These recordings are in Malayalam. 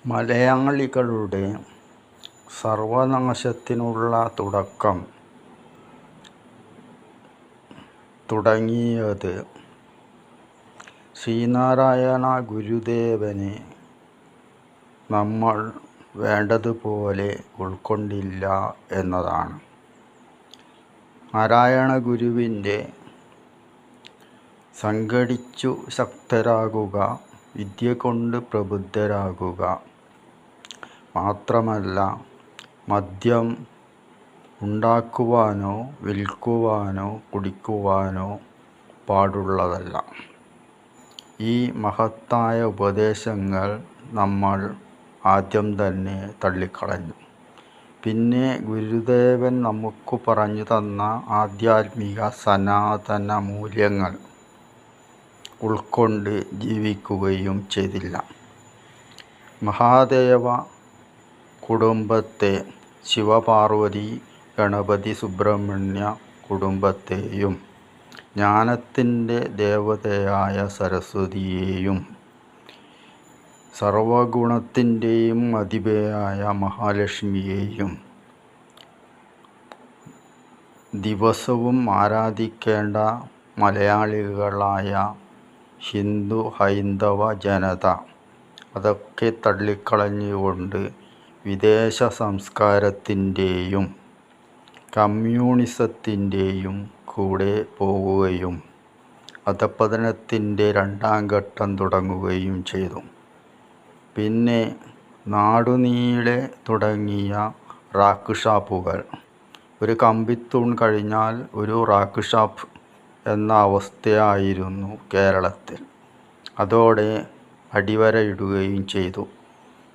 മലയാളികളുടെ സർവനാശത്തിനുള്ള തുടങ്ങിയത് ശ്രീനാരായണ ഗുരുദേവനെ നമ്മൾ വേണ്ടതുപോലെ ഉൾക്കൊണ്ടില്ല എന്നതാണ്. നാരായണ ഗുരുവിൻ്റെ സംഘടിച്ചു ശക്തരാകുക, വിദ്യ കൊണ്ട് പ്രബുദ്ധരാകുക മാത്രമല്ല, മദ്യം ഉണ്ടാക്കുവാനോ വിൽക്കുവാനോ കുടിക്കുവാനോ പാടുള്ളതല്ല. ഈ മഹത്തായ ഉപദേശങ്ങൾ നമ്മൾ ആദ്യം തന്നെ തള്ളിക്കളഞ്ഞു. പിന്നെ ഗുരുദേവൻ നമുക്ക് പറഞ്ഞു തന്ന ആധ്യാത്മിക സനാതന മൂല്യങ്ങൾ ഉൾക്കൊണ്ട് ജീവിക്കുകയും ചെയ്തില്ല. മഹാദേവ കുടുംബത്തെ, ശിവപാർവതി ഗണപതി സുബ്രഹ്മണ്യ കുടുംബത്തെയും, ജ്ഞാനത്തിൻ്റെ ദേവതയായ സരസ്വതിയെയും, സർവഗുണത്തിൻ്റെയും അധിപയായ മഹാലക്ഷ്മിയെയും ദിവസവും ആരാധിക്കേണ്ട മലയാളികളായ ഹിന്ദു ഹൈന്ദവ ജനത അതൊക്കെ തള്ളിക്കളഞ്ഞുകൊണ്ട് വിദേശ സംസ്കാരത്തിൻ്റെയും കമ്മ്യൂണിസത്തിൻ്റെയും കൂടെ പോവുകയും അധഃപതനത്തിൻ്റെ രണ്ടാം ഘട്ടം തുടങ്ങുകയും ചെയ്തു. പിന്നെ നാടുനീളെ തുടങ്ങിയ റാക്ക് ഷാപ്പുകൾ, ഒരു കമ്പിത്തൂൺ കഴിഞ്ഞാൽ ഒരു റാക്ക് ഷാപ്പ് എന്ന അവസ്ഥയായിരുന്നു കേരളത്തിൽ. അതോടെ അടിവരയിടുകയും ചെയ്തു.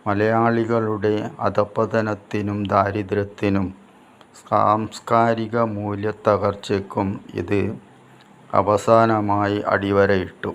മലയാളികളുടെ അധഃപതനത്തിനും ദാരിദ്ര്യത്തിനും സാംസ്കാരിക മൂല്യത്തകർച്ചയ്ക്കും ഇത് അവസാനമായി അടിവരയിട്ടു.